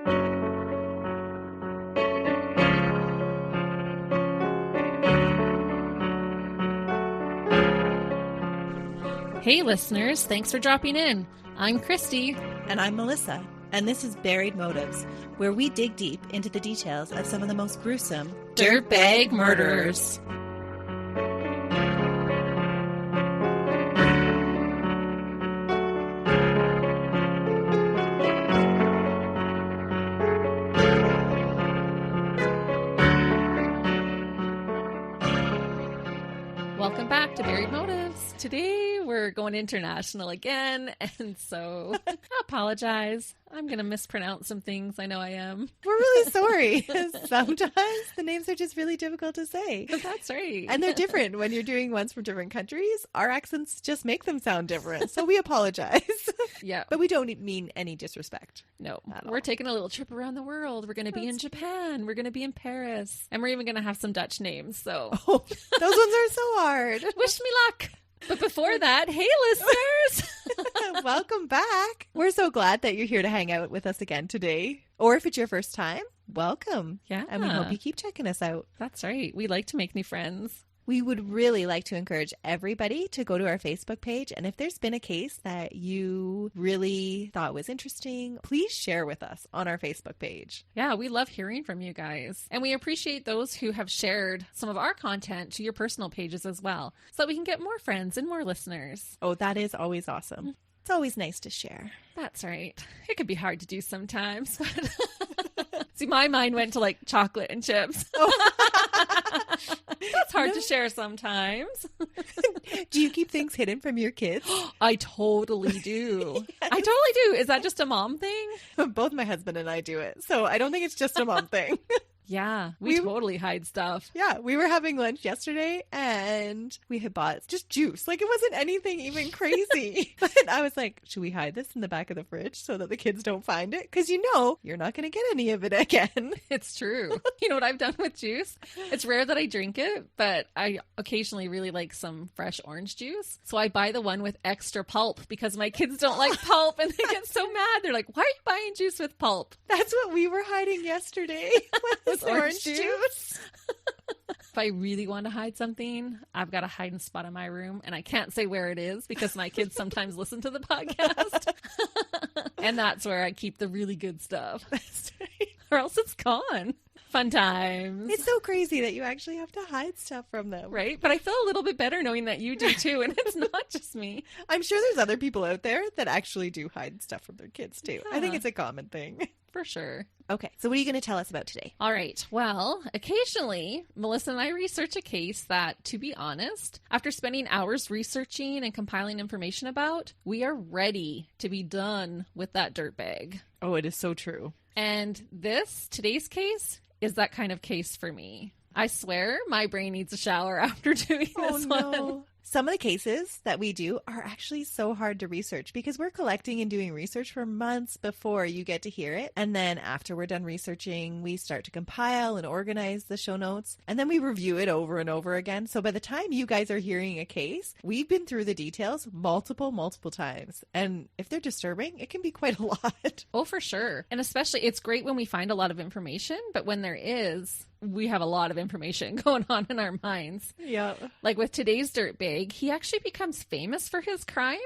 Hey listeners, thanks for dropping in. I'm Christy. And I'm Melissa. And this is Buried Motives, where we dig deep into the details of some of the most gruesome dirtbag murderers. Welcome back to Buried Motives. Today we're going international again, and so I apologize. I'm going to mispronounce some things. I know I am. We're really sorry. Sometimes the names are just really difficult to say. That's right. And they're different when you're doing ones from different countries. Our accents just make them sound different. So we apologize. Yeah. But we don't mean any disrespect. No. We're taking a little trip around the world. We're going to be in Japan. We're going to be in Paris. And we're even going to have some Dutch names. So those ones are so hard. Wish me luck. But before that, hey listeners! Welcome back. We're so glad that you're here to hang out with us again today. Or if it's your first time, welcome. Yeah. And we hope you keep checking us out. That's right. We like to make new friends. We would really like to encourage everybody to go to our Facebook page. And if there's been a case that you really thought was interesting, please share with us on our Facebook page. Yeah, we love hearing from you guys. And we appreciate those who have shared some of our content to your personal pages as well, so that we can get more friends and more listeners. Oh, that is always awesome. It's always nice to share. That's right. It can be hard to do sometimes. But see, my mind went to like chocolate and chips. Oh. That's hard to share sometimes. Do you keep things hidden from your kids? I totally do. Yes. I totally do. Is that just a mom thing? Both my husband and I do it. So I don't think it's just a mom thing. Yeah, we totally hide stuff. Yeah, we were having lunch yesterday and we had bought just juice. Like it wasn't anything even crazy. But I was like, should we hide this in the back of the fridge so that the kids don't find it? Because you know, you're not going to get any of it again. It's true. You know what I've done with juice? It's rare that I drink it, but I occasionally really like some fresh orange juice. So I buy the one with extra pulp because my kids don't like pulp and they get so mad. They're like, why are you buying juice with pulp? That's what we were hiding yesterday. Orange juice. If I really want to hide something, I've got a hiding spot in my room, and I can't say where it is because my kids sometimes listen to the podcast. And that's where I keep the really good stuff. That's right. Or else it's gone. Fun times. It's so crazy that you actually have to hide stuff from them. Right? But I feel a little bit better knowing that you do too, and it's not just me. I'm sure there's other people out there that actually do hide stuff from their kids too. Yeah. I think it's a common thing. For sure. Okay, so what are you going to tell us about today? All right. Well, occasionally, Melissa and I research a case that, to be honest, after spending hours researching and compiling information about, we are ready to be done with that dirtbag. Oh, it is so true. And today's case, is that kind of case for me. I swear my brain needs a shower after doing this one. Some of the cases that we do are actually so hard to research because we're collecting and doing research for months before you get to hear it. And then after we're done researching, we start to compile and organize the show notes. And then we review it over and over again. So by the time you guys are hearing a case, we've been through the details multiple times. And if they're disturbing, it can be quite a lot. Oh, for sure. And especially it's great when we find a lot of information, but when there is, we have a lot of information going on in our minds. Yeah. Like with today's dirtbag, he actually becomes famous for his crime.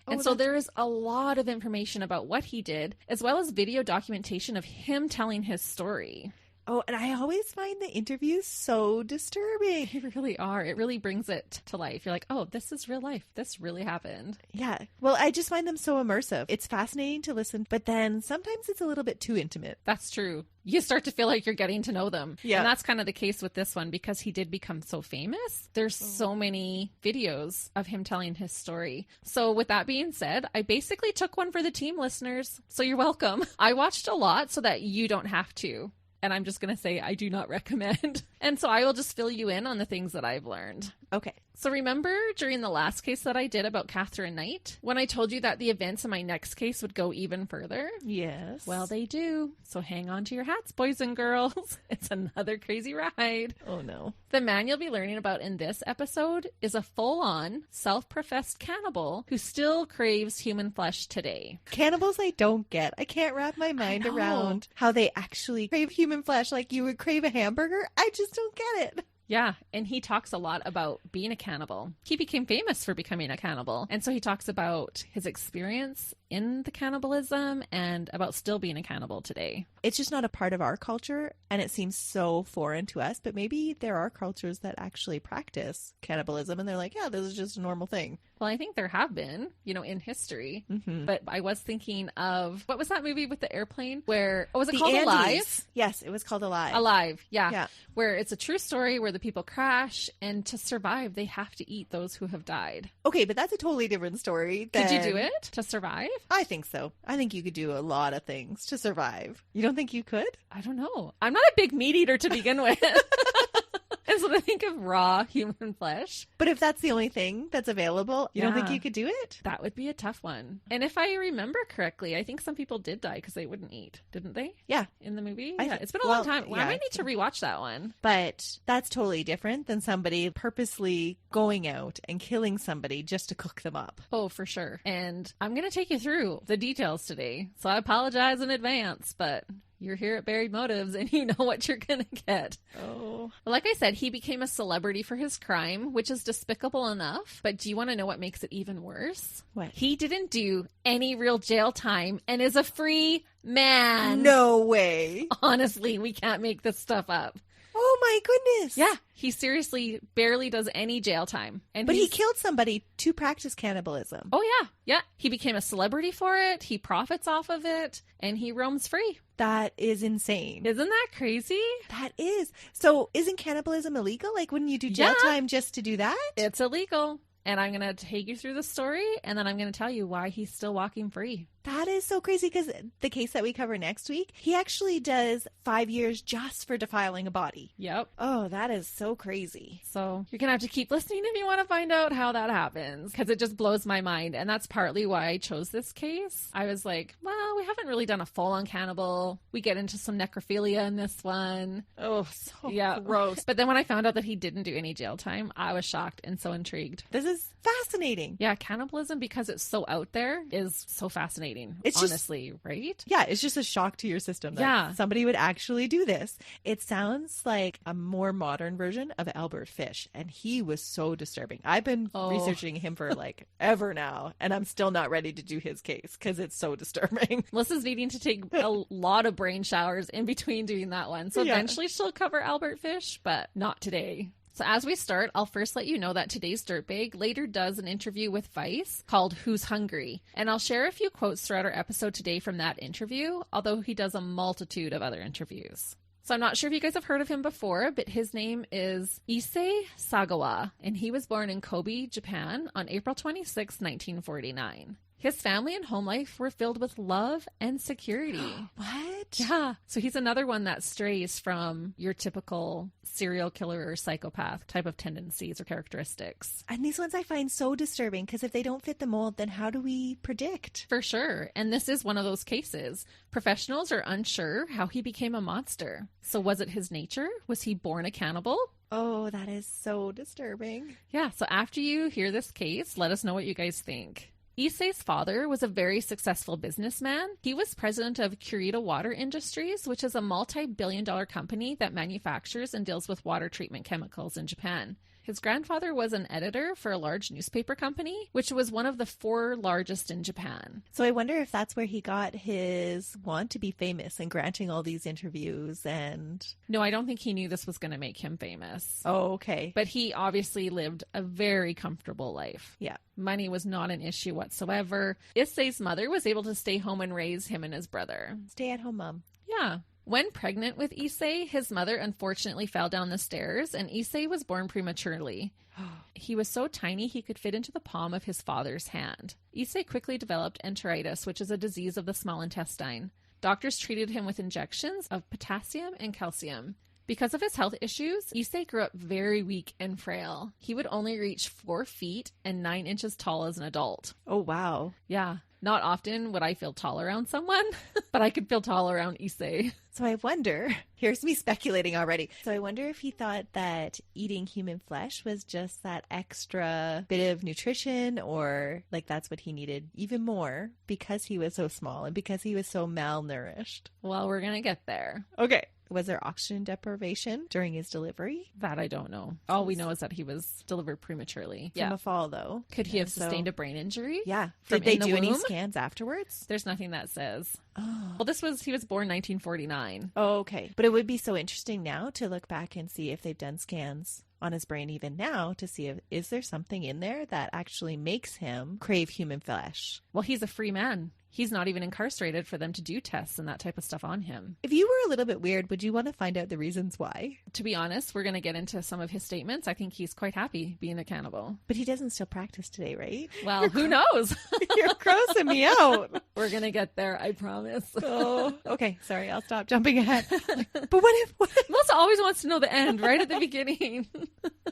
And so there is a lot of information about what he did, as well as video documentation of him telling his story. Oh, and I always find the interviews so disturbing. They really are. It really brings it to life. You're like, oh, this is real life. This really happened. Yeah. Well, I just find them so immersive. It's fascinating to listen, but then sometimes it's a little bit too intimate. That's true. You start to feel like you're getting to know them. Yeah. And that's kind of the case with this one because he did become so famous. There's so many videos of him telling his story. So with that being said, I basically took one for the team, listeners. So you're welcome. I watched a lot so that you don't have to. And I'm just going to say I do not recommend. And so I will just fill you in on the things that I've learned. Okay. So remember during the last case that I did about Catherine Knight, when I told you that the events in my next case would go even further? Yes. Well, they do. So hang on to your hats, boys and girls. It's another crazy ride. Oh, no. The man you'll be learning about in this episode is a full-on, self-professed cannibal who still craves human flesh today. Cannibals I don't get. I can't wrap my mind around how they actually crave human flesh like you would crave a hamburger. I just don't get it. Yeah, and he talks a lot about being a cannibal. He became famous for becoming a cannibal. And so he talks about his experience in the cannibalism and about still being a cannibal today. It's just not a part of our culture, and it seems so foreign to us, but maybe there are cultures that actually practice cannibalism, and they're like, yeah, this is just a normal thing. Well, I think there have been, in history. Mm-hmm. But I was thinking of, what was that movie with the airplane where, was it The called Andes. Alive? Yes, it was called Alive. Alive, yeah. Yeah. Where it's a true story where the people crash, and to survive, they have to eat those who have died. Okay, but that's a totally different story. Could you do it to survive? I think so. I think you could do a lot of things to survive. You don't think you could? I don't know. I'm not a big meat eater to begin with. And so I think of raw human flesh. But if that's the only thing that's available, you don't think Yeah. you could do it? That would be a tough one. And if I remember correctly, I think some people did die because they wouldn't eat, didn't they? Yeah. In the movie? I Yeah, th- it's been a well, long time. Well, yeah, I might need to rewatch that one. But that's totally different than somebody purposely going out and killing somebody just to cook them up. Oh, for sure. And I'm going to take you through the details today. So I apologize in advance, but you're here at Buried Motives and you know what you're going to get. Oh. Like I said, he became a celebrity for his crime, which is despicable enough. But do you want to know what makes it even worse? What? He didn't do any real jail time and is a free man. No way. Honestly, we can't make this stuff up. Oh my goodness. Yeah, he seriously barely does any jail time. But he killed somebody to practice cannibalism. Oh, yeah. Yeah. He became a celebrity for it. He profits off of it and he roams free. That is insane. Isn't that crazy? That is. So isn't cannibalism illegal? Like, wouldn't you do jail Yeah. time just to do that? It's illegal. And I'm going to take you through the story and then I'm going to tell you why he's still walking free. That is so crazy because the case that we cover next week, he actually does 5 years just for defiling a body. Yep. Oh, that is so crazy. So you're going to have to keep listening if you want to find out how that happens because it just blows my mind. And that's partly why I chose this case. I was like, well, we haven't really done a full-on cannibal. We get into some necrophilia in this one. Oh, so Yeah. gross. But then when I found out that he didn't do any jail time, I was shocked and so intrigued. This is fascinating. Yeah, cannibalism, because it's so out there, is so fascinating. It's just- honestly, right? Yeah, it's just a shock to your system that Yeah. somebody would actually do this. It sounds like a more modern version of Albert Fish, and he was so disturbing. I've been Oh. researching him for like ever now, and I'm still not ready to do his case because it's so disturbing. Melissa's needing to take a lot of brain showers in between doing that one. So Yeah. eventually she'll cover Albert Fish, but not today. So as we start, I'll first let you know that today's Dirtbag later does an interview with Vice called Who's Hungry? And I'll share a few quotes throughout our episode today from that interview, although he does a multitude of other interviews. So I'm not sure if you guys have heard of him before, but his name is Issei Sagawa, and he was born in Kobe, Japan on April 26, 1949. His family and home life were filled with love and security. What? Yeah. So he's another one that strays from your typical serial killer or psychopath type of tendencies or characteristics. And these ones I find so disturbing because if they don't fit the mold, then how do we predict? For sure. And this is one of those cases. Professionals are unsure how he became a monster. So was it his nature? Was he born a cannibal? Oh, that is so disturbing. Yeah. So after you hear this case, let us know what you guys think. Issei's father was a very successful businessman. He was president of Kurita Water Industries, which is a multi-billion-dollar company that manufactures and deals with water treatment chemicals in Japan. His grandfather was an editor for a large newspaper company, which was one of the 4 largest in Japan. So I wonder if that's where he got his want to be famous and granting all these interviews and... No, I don't think he knew this was going to make him famous. Oh, okay. But he obviously lived a very comfortable life. Yeah. Money was not an issue whatsoever. Issei's mother was able to stay home and raise him and his brother. Stay at home mom. Yeah. When pregnant with Issei, his mother unfortunately fell down the stairs and Issei was born prematurely. He was so tiny he could fit into the palm of his father's hand. Issei quickly developed enteritis, which is a disease of the small intestine. Doctors treated him with injections of potassium and calcium. Because of his health issues, Issei grew up very weak and frail. He would only reach 4 feet and 9 inches tall as an adult. Oh, wow. Yeah. Not often would I feel tall around someone, but I could feel tall around Issei. So I wonder, here's me speculating already. So I wonder if he thought that eating human flesh was just that extra bit of nutrition, or like that's what he needed even more because he was so small and because he was so malnourished. Well, we're going to get there. Okay. Was there oxygen deprivation during his delivery? That I don't know. All we know is that he was delivered prematurely. From a fall, though. Could he have sustained a brain injury? Yeah. From Did they in the do any womb? scans afterwards? There's nothing that says. Oh. Well, he was born 1949. Oh, okay. But it would be so interesting now to look back and see if they've done scans on his brain even now to see if is there something in there that actually makes him crave human flesh. Well, he's a free man. He's not even incarcerated for them to do tests and that type of stuff on him. If you were a little bit weird, would you want to find out the reasons why? To be honest, we're going to get into some of his statements. I think he's quite happy being a cannibal. But he doesn't still practice today, right? Well, who knows? You're grossing me out. We're going to get there, I promise. Oh, okay. Sorry, I'll stop jumping ahead. But what if... Melissa always wants to know the end right at the beginning.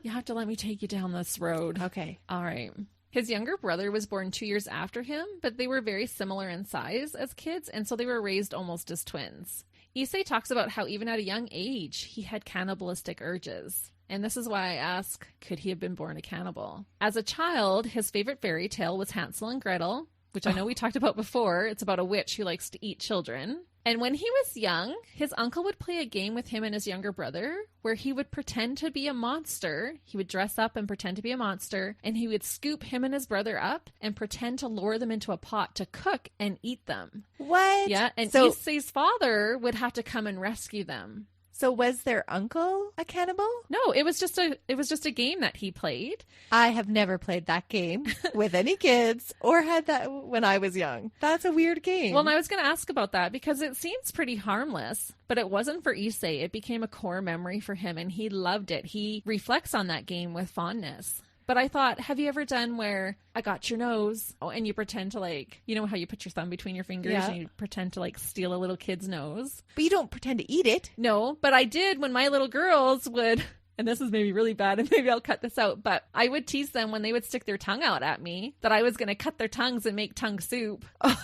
You have to let me take you down this road. Okay. All right. His younger brother was born 2 years after him, but they were very similar in size as kids, and so they were raised almost as twins. Issei talks about how even at a young age, he had cannibalistic urges. And this is why I ask, could he have been born a cannibal? As a child, his favorite fairy tale was Hansel and Gretel, which I know we talked about before. It's about a witch who likes to eat children. And when he was young, his uncle would play a game with him and his younger brother where he would pretend to be a monster. He would dress up and pretend to be a monster, and he would scoop him and his brother up and pretend to lure them into a pot to cook and eat them. What? Yeah, and Issei's father would have to come and rescue them. So was their uncle a cannibal? No, it was just a game that he played. I have never played that game with any kids or had that when I was young. That's a weird game. Well, and I was going to ask about that because it seems pretty harmless, but it wasn't for Issei. It became a core memory for him and he loved it. He reflects on that game with fondness. But I thought, have you ever done where I got your nose? Oh, and you pretend to like, you know how you put your thumb between your fingers and you pretend to like steal a little kid's nose? But you don't pretend to eat it. No, but I did when my little girls would, and this is maybe really bad and maybe I'll cut this out, but I would tease them when they would stick their tongue out at me that I was going to cut their tongues and make tongue soup. I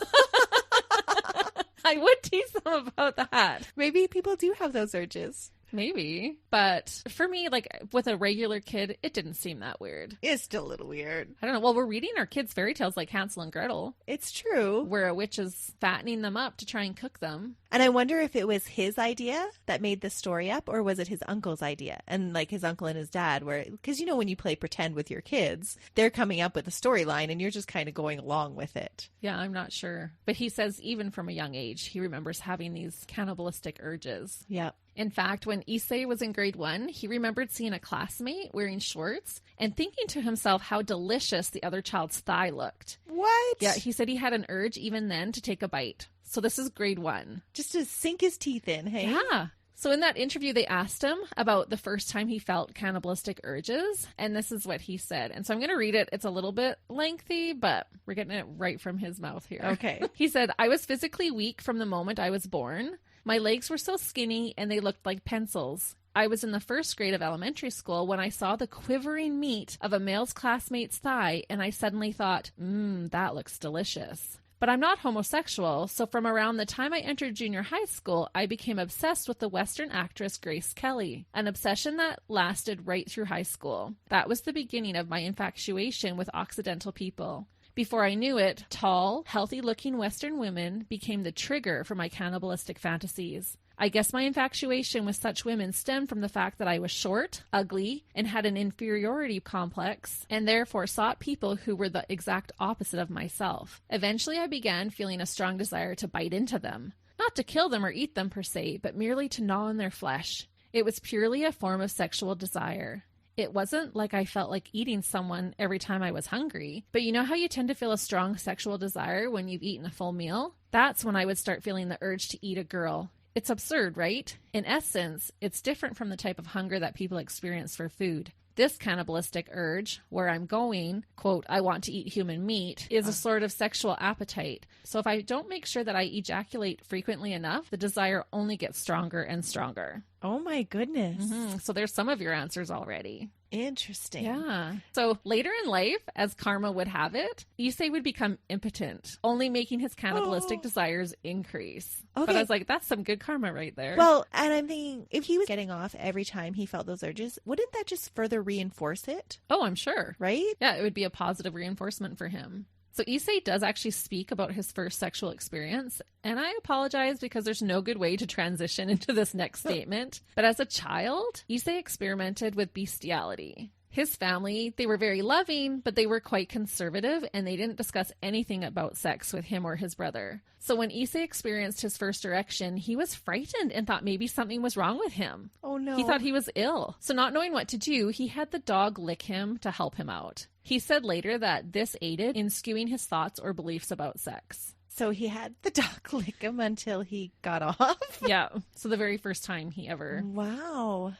would tease them about that. Maybe people do have those urges. Maybe. But for me, like with a regular kid, it didn't seem that weird. It's still a little weird. I don't know. Well, we're reading our kids fairy tales like Hansel and Gretel. It's true. Where a witch is fattening them up to try and cook them. And I wonder if it was his idea that made the story up, or was it his uncle's idea? And like his uncle and his dad were, because you know when you play pretend with your kids, they're coming up with a storyline and you're just kind of going along with it. Yeah, I'm not sure. But he says even from a young age, he remembers having these cannibalistic urges. Yeah. In fact, when Issei was in grade 1, he remembered seeing a classmate wearing shorts and thinking to himself how delicious the other child's thigh looked. What? Yeah, he said he had an urge even then to take a bite. So this is grade 1. Just to sink his teeth in, hey? Yeah. So in that interview, they asked him about the first time he felt cannibalistic urges, and this is what he said. And so I'm going to read it. It's a little bit lengthy, but we're getting it right from his mouth here. Okay. He said, I was physically weak from the moment I was born. My legs were so skinny and they looked like pencils. I was in the first grade of elementary school when I saw the quivering meat of a male's classmate's thigh, and I suddenly thought, that looks delicious. But I'm not homosexual, so from around the time I entered junior high school, I became obsessed with the Western actress Grace Kelly, an obsession that lasted right through high school. That was the beginning of my infatuation with Occidental people. Before I knew it, tall, healthy-looking Western women became the trigger for my cannibalistic fantasies. I guess my infatuation with such women stemmed from the fact that I was short, ugly, and had an inferiority complex, and therefore sought people who were the exact opposite of myself. Eventually, I began feeling a strong desire to bite into them. Not to kill them or eat them per se, but merely to gnaw on their flesh. It was purely a form of sexual desire. It wasn't like I felt like eating someone every time I was hungry, but you know how you tend to feel a strong sexual desire when you've eaten a full meal? That's when I would start feeling the urge to eat a girl. It's absurd, right? In essence, it's different from the type of hunger that people experience for food. This cannibalistic urge, where I'm going, quote, I want to eat human meat, is a sort of sexual appetite. So if I don't make sure that I ejaculate frequently enough, the desire only gets stronger and stronger. Oh my goodness. So there's some of your answers already. Interesting. Yeah. So later in life, as karma would have it, Issei would become impotent, only making his cannibalistic desires increase. Okay. But I was like, that's some good karma right there. Well, and I'm thinking, if he was getting off every time he felt those urges, wouldn't that just further reinforce it? Oh, I'm sure. Right? Yeah, it would be a positive reinforcement for him. So Issei does actually speak about his first sexual experience, and I apologize because there's no good way to transition into this next statement. But as a child, Issei experimented with bestiality. His family, they were very loving, but they were quite conservative, and they didn't discuss anything about sex with him or his brother. So when Issei experienced his first erection, he was frightened and thought maybe something was wrong with him. Oh no. He thought he was ill. So not knowing what to do, he had the dog lick him to help him out. He said later that this aided in skewing his thoughts or beliefs about sex. So he had the dog lick him until he got off? Yeah. So the very first time he ever... Wow.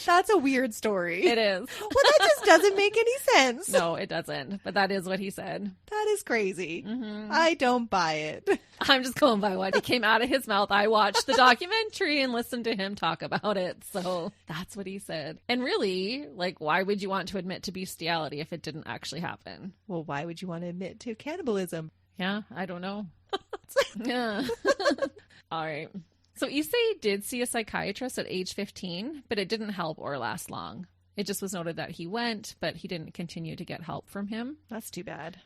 That's a weird story. It is. Well, that just doesn't make any sense. No, it doesn't. But that is what he said. That is crazy. I don't buy it. I'm just going by what came out of his mouth. I watched the documentary and listened to him talk about it. So that's what he said. And really, like, why would you want to admit to bestiality if it didn't actually happen? Well, why would you want to admit to cannibalism? Yeah, I don't know. Yeah. All right. So Issei did see a psychiatrist at age 15, but it didn't help or last long. It just was noted that he went, but he didn't continue to get help from him. That's too bad.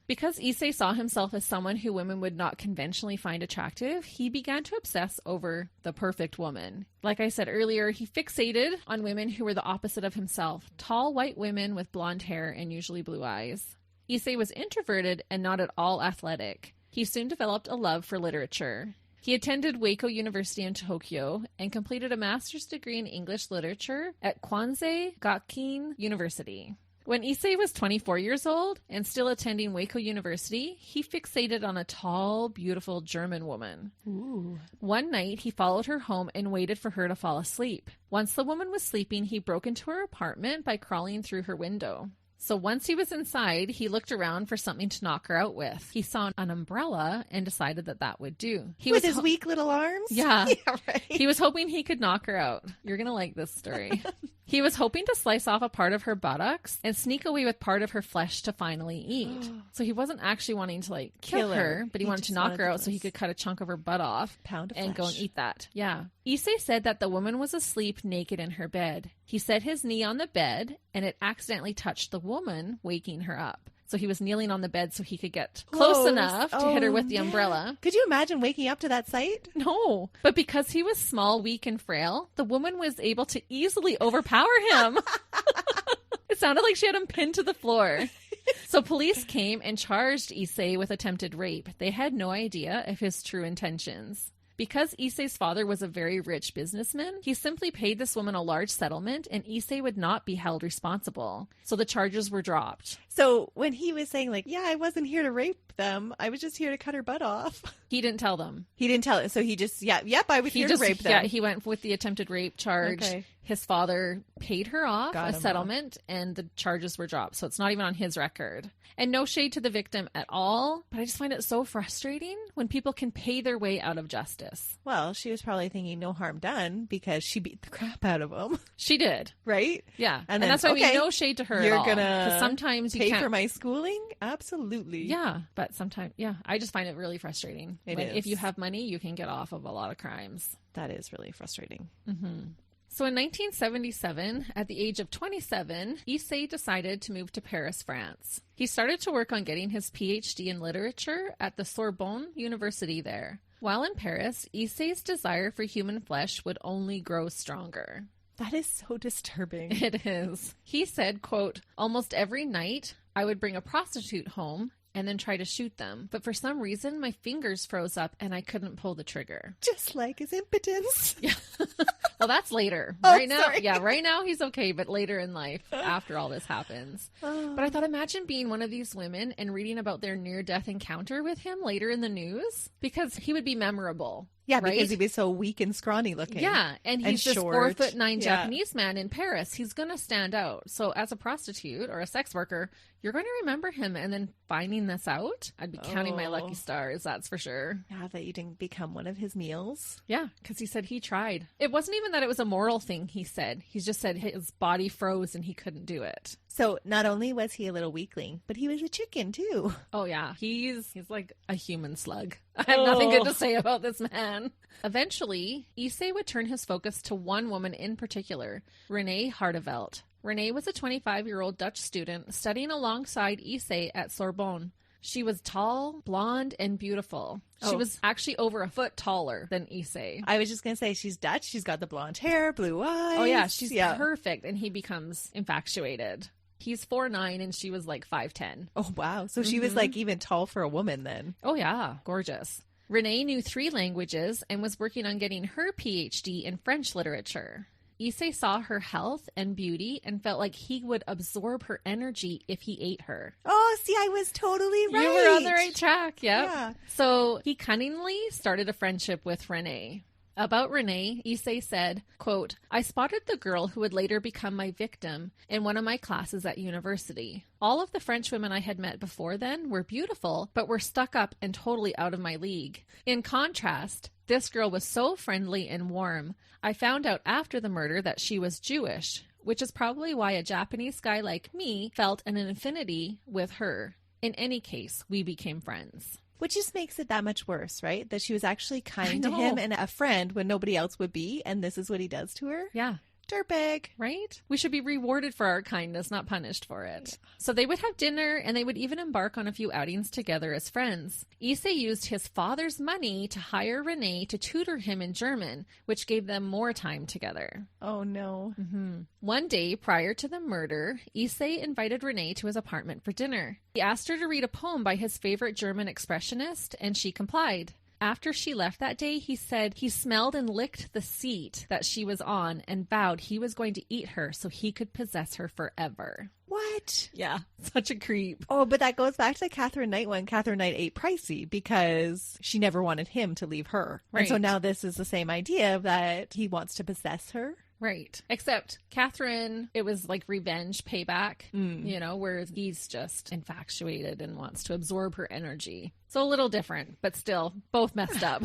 Because Issei saw himself as someone who women would not conventionally find attractive, he began to obsess over the perfect woman. Like I said earlier, he fixated on women who were the opposite of himself, tall white women with blonde hair and usually blue eyes. Issei was introverted and not at all athletic. He soon developed a love for literature. He attended Waco University in Tokyo and completed a master's degree in English literature at Kwansei Gakuin University. When Issei was 24 years old and still attending Waco University, he fixated on a tall, beautiful German woman. Ooh. One night, he followed her home and waited for her to fall asleep. Once the woman was sleeping, he broke into her apartment by crawling through her window. So once he was inside, he looked around for something to knock her out with. He saw an umbrella and decided that that would do. With his weak little arms? Yeah. Yeah, right. He was hoping he could knock her out. You're going to like this story. He was hoping to slice off a part of her buttocks and sneak away with part of her flesh to finally eat. So he wasn't actually wanting to like kill her, but he wanted to knock her out so he could cut a chunk of her butt off Pound of and go and flesh. eat that. Yeah. Issei said that the woman was asleep naked in her bed. He set his knee on the bed and it accidentally touched the woman, waking her up. So he was kneeling on the bed so he could get close enough to hit her with the umbrella. Could you imagine waking up to that sight? No, but because he was small, weak, and frail, the woman was able to easily overpower him. It sounded like she had him pinned to the floor. So police came and charged Issei with attempted rape. They had no idea of his true intentions. Because Issei's father was a very rich businessman, he simply paid this woman a large settlement and Issei would not be held responsible. So the charges were dropped. So when he was saying like, yeah, I wasn't here to rape them, I was just here to cut her butt off. He didn't tell them. He didn't tell it. So he just, yep, I was here to rape them. Yeah, he went with the attempted rape charge. Okay. His father paid her off Got a him settlement and the charges were dropped. So it's not even on his record. And no shade to the victim at all. But I just find it so frustrating when people can pay their way out of justice. Well, she was probably thinking no harm done because she beat the crap out of him. She did. Right? Yeah. And And then, that's why I okay, mean, no shade to her you're at all. gonna 'Cause sometimes you Pay can't. for my schooling? Absolutely. Yeah. But sometimes, yeah, I just find it really frustrating. It When is. If you have money, you can get off of a lot of crimes. That is really frustrating. So in 1977, at the age of 27, Issei decided to move to Paris, France. He started to work on getting his PhD in literature at the Sorbonne University there. While in Paris, Issei's desire for human flesh would only grow stronger. That is so disturbing. It is. He said, quote, "Almost every night I would bring a prostitute home and then try to shoot them. But for some reason, my fingers froze up and I couldn't pull the trigger." Just like his impotence. Yeah. Well, that's later. Oh, Right now, sorry. yeah, right now he's okay, but later in life, after all this happens. Oh. But I thought, imagine being one of these women and reading about their near-death encounter with him later in the news, because he would be memorable. Yeah, right? because he was so weak and scrawny looking. Yeah, and he's this short. 4'9" Japanese man in Paris. He's going to stand out. So as a prostitute or a sex worker, you're going to remember him. And then finding this out, I'd be counting my lucky stars, that's for sure. Yeah, that you didn't become one of his meals. Yeah, because he said he tried. It wasn't even that it was a moral thing, he said. He just said his body froze and he couldn't do it. So not only was he a little weakling, but he was a chicken too. Oh yeah, he's like a human slug. I have nothing good to say about this man. Eventually, Issei would turn his focus to one woman in particular, Renee Hartevelt. Renee was a 25-year-old Dutch student studying alongside Issei at Sorbonne. She was tall, blonde, and beautiful. She was actually over a foot taller than Issei. I was just going to say, she's Dutch. She's got the blonde hair, blue eyes. Oh yeah, she's perfect, and he becomes infatuated. He's 4'9", and she was like 5'10". Oh, wow. So she was like even tall for a woman then. Oh, yeah. Gorgeous. Renee knew 3 languages and was working on getting her PhD in French literature. Issei saw her health and beauty and felt like he would absorb her energy if he ate her. Oh, see, I was totally right. You were on the right track, yep. Yeah. So he cunningly started a friendship with Renee. About Renee, Issei said, quote, "I spotted the girl who would later become my victim in one of my classes at university. All of the French women I had met before then were beautiful, but were stuck up and totally out of my league. In contrast, this girl was so friendly and warm. I found out after the murder that she was Jewish, which is probably why a Japanese guy like me felt an affinity with her. In any case, we became friends." Which just makes it that much worse, right? That she was actually kind to him and a friend when nobody else would be, and this is what he does to her? Yeah. Dirtbag. Right? We should be rewarded for our kindness, not punished for it. Yeah. So they would have dinner, and they would even embark on a few outings together as friends. Issei used his father's money to hire Renee to tutor him in German, which gave them more time together. Oh, no. Mm-hmm. One day prior to the murder, Issei invited Renee to his apartment for dinner. He asked her to read a poem by his favorite German expressionist, and she complied. After she left that day, he said he smelled and licked the seat that she was on and vowed he was going to eat her so he could possess her forever. What? Yeah, such a creep. Oh, but that goes back to the Catherine Knight one. Catherine Knight ate pricey because she never wanted him to leave her. Right. And so now this is the same idea that he wants to possess her. Right. Except Catherine, it was like revenge payback, you know, where he's just infatuated and wants to absorb her energy. So a little different, but still both messed up.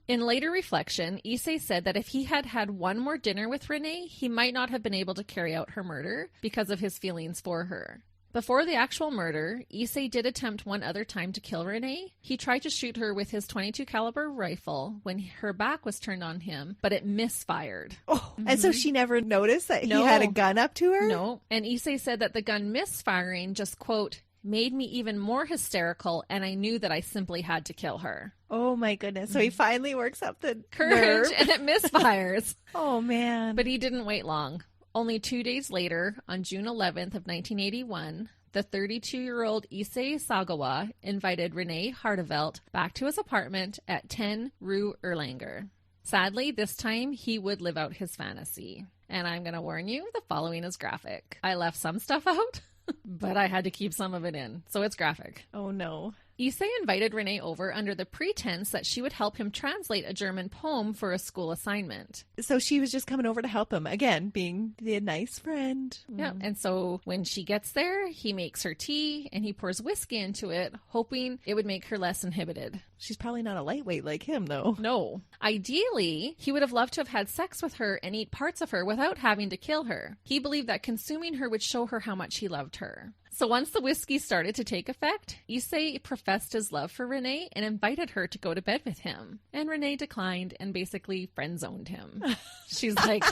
In later reflection, Issei said that if he had had one more dinner with Renee, he might not have been able to carry out her murder because of his feelings for her. Before the actual murder, Issei did attempt one other time to kill Renee. He tried to shoot her with his .22 caliber rifle when her back was turned on him, but it misfired. Oh, and so she never noticed that he had a gun up to her? No. And Issei said that the gun misfiring just, quote, made me even more hysterical, and I knew that I simply had to kill her. Oh my goodness. So he finally works up the courage nerve. and it misfires. Oh man. But he didn't wait long. Only 2 days later, on June 11th of 1981, the 32-year-old Issei Sagawa invited Renee Hartevelt back to his apartment at 10 Rue Erlanger. Sadly, this time he would live out his fantasy. And I'm going to warn you, the following is graphic. I left some stuff out, but I had to keep some of it in, so it's graphic. Oh no. Issei invited Renee over under the pretense that she would help him translate a German poem for a school assignment. So she was just coming over to help him, again, being the nice friend. Yeah, and so when she gets there, he makes her tea and he pours whiskey into it, hoping it would make her less inhibited. She's probably not a lightweight like him, though. No. Ideally, he would have loved to have had sex with her and eat parts of her without having to kill her. He believed that consuming her would show her how much he loved her. So once the whiskey started to take effect, Issei professed his love for Renee and invited her to go to bed with him. And Renee declined and basically friend-zoned him. She's like,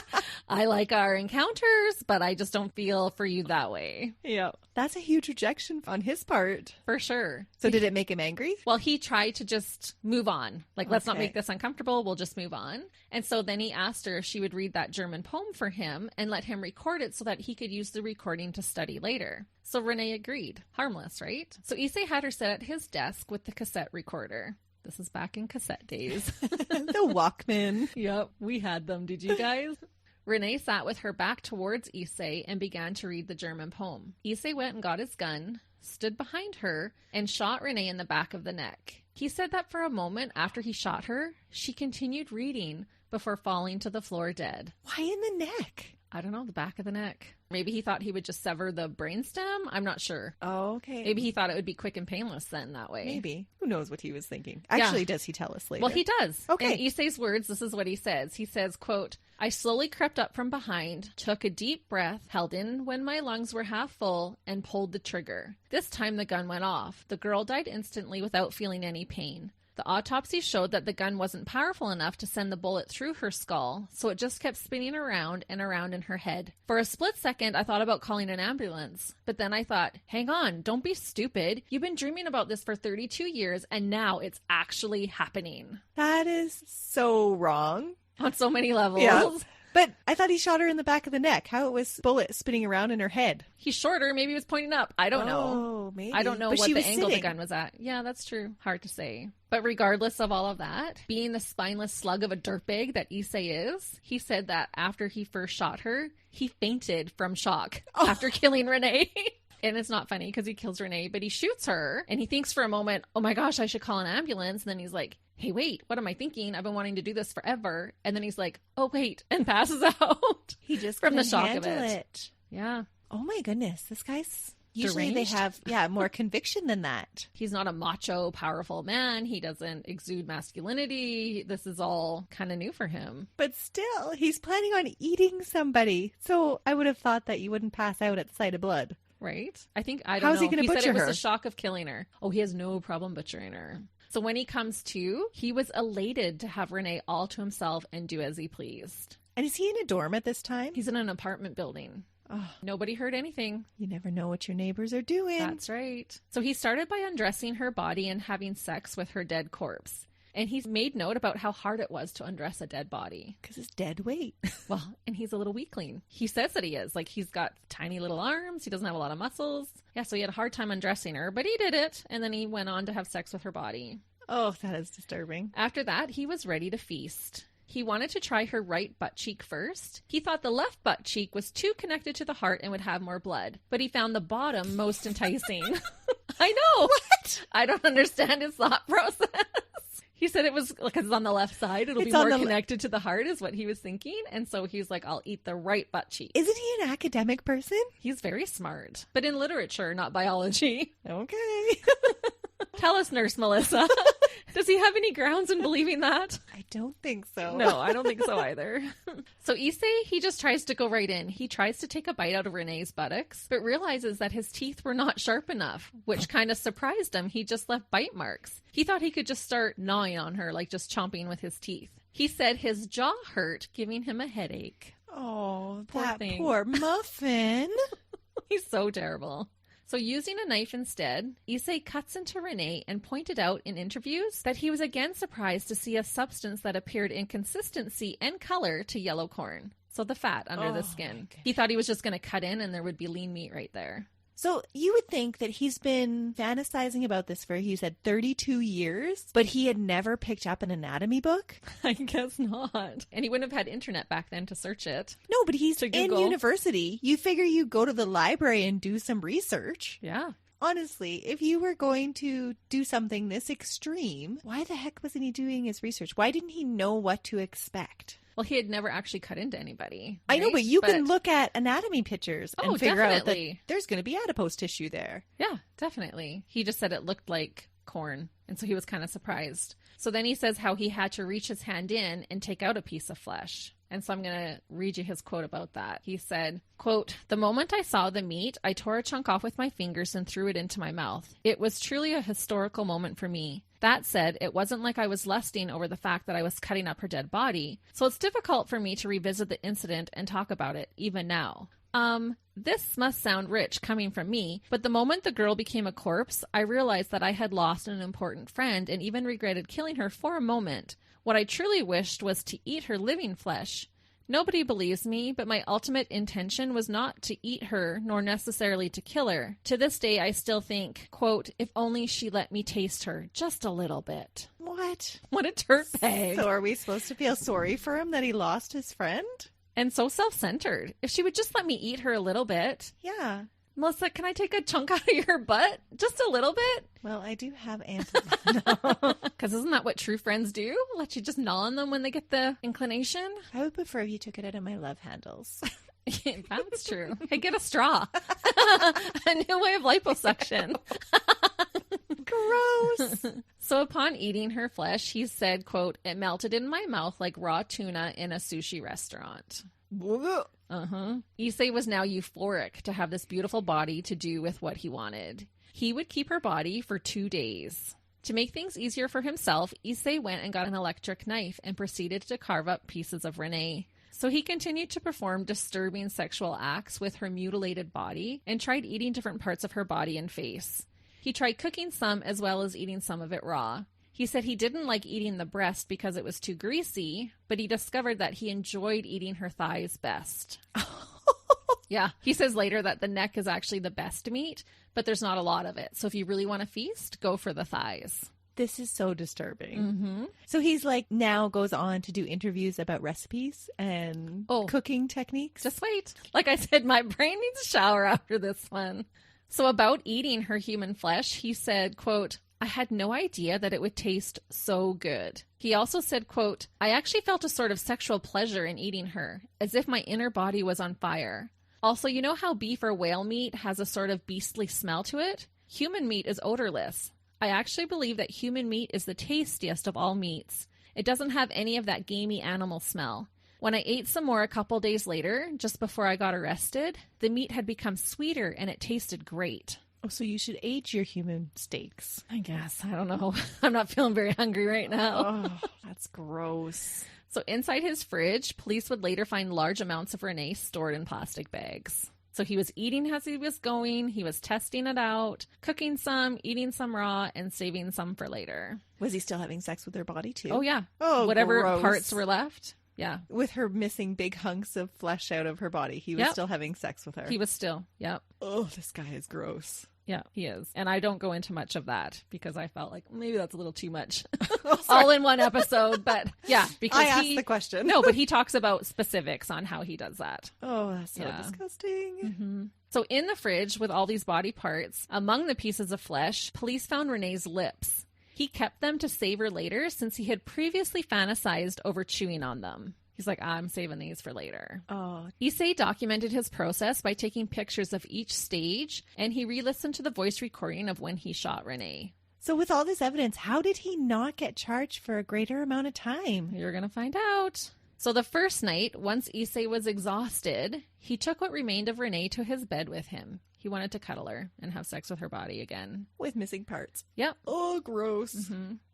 I like our encounters, but I just don't feel for you that way. Yeah. That's a huge rejection on his part. For sure. So did it make him angry? Well, he tried to just move on. Like, let's not make this uncomfortable. We'll just move on. And so then he asked her if she would read that German poem for him and let him record it so that he could use the recording to study later. So Renee agreed. Harmless, right? So Issei had her sit at his desk with the cassette recorder. This is back in cassette days. The Walkman. Yep, we had them. Did you guys? Renee sat with her back towards Issei and began to read the German poem. Issei went and got his gun, stood behind her, and shot Renee in the back of the neck. He said that for a moment after he shot her, she continued reading before falling to the floor dead. Why in the neck? I don't know, the back of the neck. Maybe he thought he would just sever the brainstem. I'm not sure. Oh, okay. Maybe he thought it would be quick and painless then that way. Maybe. Who knows what he was thinking? Actually, does he tell us later? Well, he does. Okay. In Issei's words, this is what he says. He says, quote, I slowly crept up from behind, took a deep breath, held in when my lungs were half full, and pulled the trigger. This time the gun went off. The girl died instantly without feeling any pain. The autopsy showed that the gun wasn't powerful enough to send the bullet through her skull, so it just kept spinning around and around in her head. For a split second, I thought about calling an ambulance. But then I thought, hang on, don't be stupid. You've been dreaming about this for 32 years, and now it's actually happening. That is so wrong. On so many levels. Yeah. But I thought he shot her in the back of the neck. How it was bullet spinning around in her head. He's shorter. Maybe he was pointing up. I don't know. Oh, maybe. I don't know But what she the was angle sitting. the gun was at. Yeah, that's true. Hard to say. But regardless of all of that, being the spineless slug of a dirtbag that Issei is, he said that after he first shot her, he fainted from shock after killing Renee. And it's not funny because he kills Renee, but he shoots her and he thinks for a moment, oh my gosh, I should call an ambulance. And then he's like, hey, wait, what am I thinking? I've been wanting to do this forever. And then he's like, oh, wait, and passes out. He just from the couldn't shock of handle it. Yeah. Oh my goodness. This guy's... Usually Deranged? they have, more conviction than that. He's not a macho, powerful man. He doesn't exude masculinity. This is all kind of new for him. But still, he's planning on eating somebody. So I would have thought that you wouldn't pass out at the sight of blood. Right? I don't know. How's he going to said butcher it was her? the shock of killing her. Oh, he has no problem butchering her. So when he comes to, he was elated to have Renee all to himself and do as he pleased. And is he in a dorm at this time? He's in an apartment building. Oh, Nobody heard anything. you never know what your neighbors are doing. That's right. So he started by undressing her body and having sex with her dead corpse. And he's made note about how hard it was to undress a dead body. Because it's dead weight. Well, and he's a little weakling. He says that he is. Like, he's got tiny little arms. He doesn't have a lot of muscles. Yeah, so he had a hard time undressing her, but he did it. And then he went on to have sex with her body. Oh, that is disturbing. After that, he was ready to feast. He wanted to try her right butt cheek first. He thought the left butt cheek was too connected to the heart and would have more blood. But he found the bottom most enticing. I know. What? I don't understand his thought process. He said it was because it's on the left side. It'll It's be on more the connected to the heart is what he was thinking. And so he was like, I'll eat the right butt cheek. Isn't he an academic person? He's very smart, but in literature, not biology. Okay. Tell us, Nurse Melissa. Does he have any grounds in believing that? I don't think so. No, I don't think so either. So Issei, he just tries to go right in. He tries to take a bite out of Renee's buttocks, but realizes that his teeth were not sharp enough, which kind of surprised him. He just left bite marks. He thought he could just start gnawing on her, like just chomping with his teeth. He said his jaw hurt, giving him a headache. Oh, Poor that thing. poor muffin. He's so terrible. So using a knife instead, Issei cuts into Renee and pointed out in interviews that he was again surprised to see a substance that appeared in consistency and color to yellow corn. So the fat under the skin. He thought he was just going to cut in and there would be lean meat right there. So you would think that he's been fantasizing about this for, he said, 32 years, but he had never picked up an anatomy book? I guess not. And he wouldn't have had internet back then to search it. No, but he's To in Google. university. You figure you go to the library and do some research. Yeah. Honestly, if you were going to do something this extreme, why the heck wasn't he doing his research? Why didn't he know what to expect? Well, he had never actually cut into anybody. I know, right? but you can look at anatomy pictures Oh, and figure out that definitely. there's going to be adipose tissue there. Yeah, definitely. He just said it looked like corn, and so he was kind of surprised. So then he says how he had to reach his hand in and take out a piece of flesh. And so I'm going to read you his quote about that. He said, quote, "The moment I saw the meat, I tore a chunk off with my fingers and threw it into my mouth. It was truly a historical moment for me. That said, it wasn't like I was lusting over the fact that I was cutting up her dead body, so it's difficult for me to revisit the incident and talk about it, even now. This must sound rich coming from me, but the moment the girl became a corpse, I realized that I had lost an important friend and even regretted killing her for a moment. What I truly wished was to eat her living flesh. Nobody believes me, but my ultimate intention was not to eat her, nor necessarily to kill her. To this day, I still think, quote, if only she let me taste her just a little bit." What? What a dirtbag. So are we supposed to feel sorry for him that he lost his friend? And so self-centered. If she would just let me eat her a little bit. Yeah. Melissa, can I take a chunk out of your butt? Just a little bit? Well, I do have ample. Because isn't that what true friends do? Let you just gnaw on them when they get the inclination? I would prefer if you took it out of my love handles. That's true. Hey, get a straw. A new way of liposuction. Gross. So upon eating her flesh, he said, quote, "It melted in my mouth like raw tuna in a sushi restaurant." Issei was now euphoric to have this beautiful body to do with what he wanted. He would keep her body for 2 days. To make things easier for himself, Issei went and got an electric knife and proceeded to carve up pieces of Renee. So he continued to perform disturbing sexual acts with her mutilated body and tried eating different parts of her body and face. He tried cooking some as well as eating some of it raw. He said he didn't like eating the breast because it was too greasy, but he discovered that he enjoyed eating her thighs best. Yeah, he says later that the neck is actually the best meat, but there's not a lot of it. So if you really want to feast, go for the thighs. This is so disturbing. So he's like now goes on to do interviews about recipes and cooking techniques. Just wait. Like I said, my brain needs a shower after this one. So about eating her human flesh, he said, quote, "I had no idea that it would taste so good." He also said, quote, "I actually felt a sort of sexual pleasure in eating her, as if my inner body was on fire. Also, you know how beef or whale meat has a sort of beastly smell to it? Human meat is odorless. I actually believe that human meat is the tastiest of all meats. It doesn't have any of that gamey animal smell. When I ate some more a couple days later, just before I got arrested, the meat had become sweeter and it tasted great." Oh, so you should age your human steaks. I guess. I don't know. I'm not feeling very hungry right now. Oh, that's gross. So inside his fridge, police would later find large amounts of Renee stored in plastic bags. So he was eating as he was going, he was testing it out, cooking some, eating some raw, and saving some for later. Was he still having sex with her body too? Oh, yeah. Oh, whatever gross. parts were left. Yeah. With her missing big hunks of flesh out of her body, he was still having sex with her. He was still, yep. Oh, this guy is gross. Yeah, he is. And I don't go into much of that because I felt like maybe that's a little too much all in one episode. But yeah, because I asked the question. No, but he talks about specifics on how he does that. Oh, that's so disgusting. So in the fridge with all these body parts, among the pieces of flesh, police found Renee's lips. He kept them to savor later since he had previously fantasized over chewing on them. He's like, I'm saving these for later. Oh. Issei documented his process by taking pictures of each stage, and he re-listened to the voice recording of when he shot Renee. So with all this evidence, how did he not get charged for a greater amount of time? You're going to find out. So the first night, once Issei was exhausted, he took what remained of Renee to his bed with him. He wanted to cuddle her and have sex with her body again. With missing parts. Yep. Oh, gross.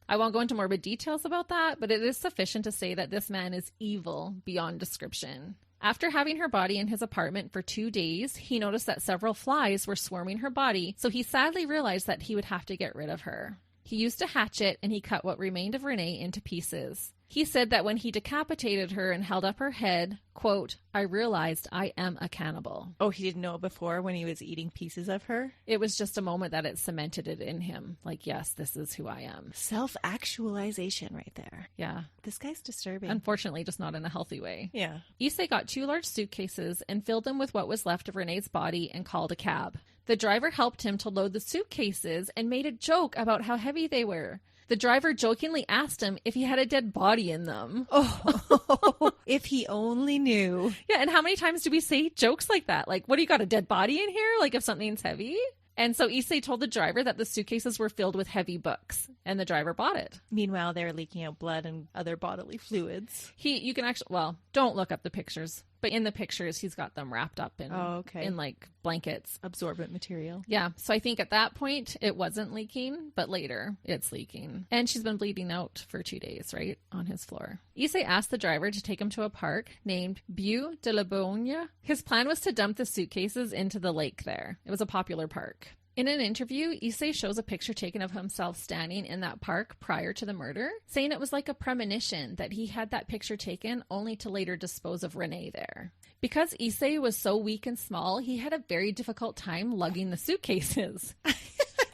I won't go into morbid details about that, but it is sufficient to say that this man is evil beyond description. After having her body in his apartment for 2 days, he noticed that several flies were swarming her body, so he sadly realized that he would have to get rid of her. He used a hatchet and he cut what remained of Renee into pieces. He said that when he decapitated her and held up her head, quote, "I realized I am a cannibal." Oh, he didn't know it before when he was eating pieces of her? It was just a moment that it cemented it in him. Like, yes, this is who I am. Self-actualization right there. Yeah. This guy's disturbing. Unfortunately, just not in a healthy way. Yeah. Issei got 2 large suitcases and filled them with what was left of Renee's body and called a cab. The driver helped him to load the suitcases and made a joke about how heavy they were. The driver jokingly asked him if he had a dead body in them. Oh, if he only knew. Yeah, and how many times do we say jokes like that? Like, what do you got, a dead body in here? Like, if something's heavy? And so Issei told the driver that the suitcases were filled with heavy books, and the driver bought it. Meanwhile, they're leaking out blood and other bodily fluids. You can actually, well, don't look up the pictures, but in the pictures, he's got them wrapped up in like blankets. Absorbent material. Yeah, so I think at that point, it wasn't leaking, but later, it's leaking. And she's been bleeding out for 2 days, right, on his floor. Issei asked the driver to take him to a park named Butte de la Bogne. His plan was to dump the suitcases into the lake there. It was a popular park. In an interview, Issei shows a picture taken of himself standing in that park prior to the murder, saying it was like a premonition that he had that picture taken only to later dispose of Renee there. Because Issei was so weak and small, he had a very difficult time lugging the suitcases. I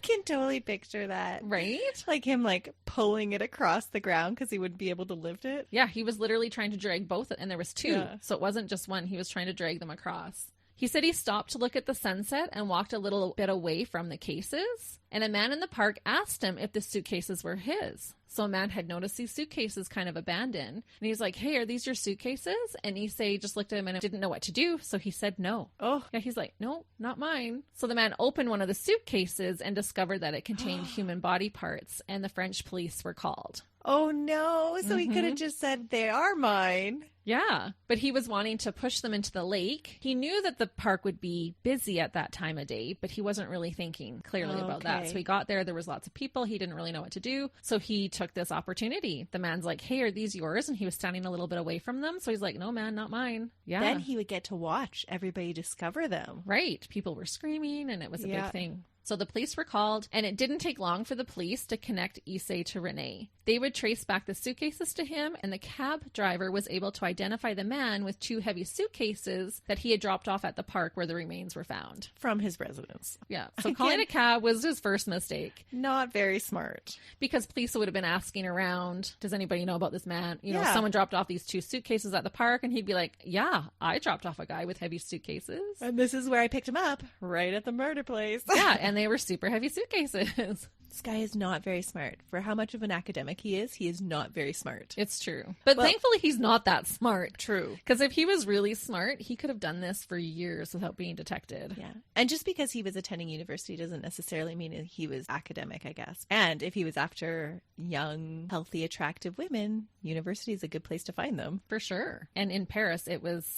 can totally picture that. Right? Like him pulling it across the ground because he wouldn't be able to lift it. Yeah, he was literally trying to drag both, and there was 2. Yeah. So it wasn't just one. He was trying to drag them across. He said he stopped to look at the sunset and walked a little bit away from the cases. And a man in the park asked him if the suitcases were his. So a man had noticed these suitcases kind of abandoned. And he's like, hey, are these your suitcases? And Issei just looked at him and didn't know what to do. So he said no. Oh. Yeah, he's like, no, not mine. So the man opened one of the suitcases and discovered that it contained human body parts. And the French police were called. Oh, no. So he could have just said, they are mine. Yeah, but he was wanting to push them into the lake. He knew that the park would be busy at that time of day, but he wasn't really thinking clearly about that. So he got there. There was lots of people. He didn't really know what to do. So he took this opportunity. The man's like, hey, are these yours? And he was standing a little bit away from them. So he's like, no, man, not mine. Yeah. Then he would get to watch everybody discover them. Right. People were screaming and it was a big thing. So the police were called, and it didn't take long for the police to connect Issei to Renee. They would trace back the suitcases to him, and the cab driver was able to identify the man with 2 heavy suitcases that he had dropped off at the park where the remains were found. From his residence. Yeah. So calling a cab was his first mistake. Not very smart. Because police would have been asking around, does anybody know about this man? You know, someone dropped off these 2 suitcases at the park, and he'd be like, yeah, I dropped off a guy with heavy suitcases. And this is where I picked him up, right at the murder place. Yeah, and they were super heavy suitcases. This guy is not very smart. For how much of an academic he is not very smart. It's true. But thankfully, he's not that smart. True. Because if he was really smart, he could have done this for years without being detected. Yeah. And just because he was attending university doesn't necessarily mean that he was academic, I guess. And if he was after young, healthy, attractive women, university is a good place to find them. For sure. And in Paris,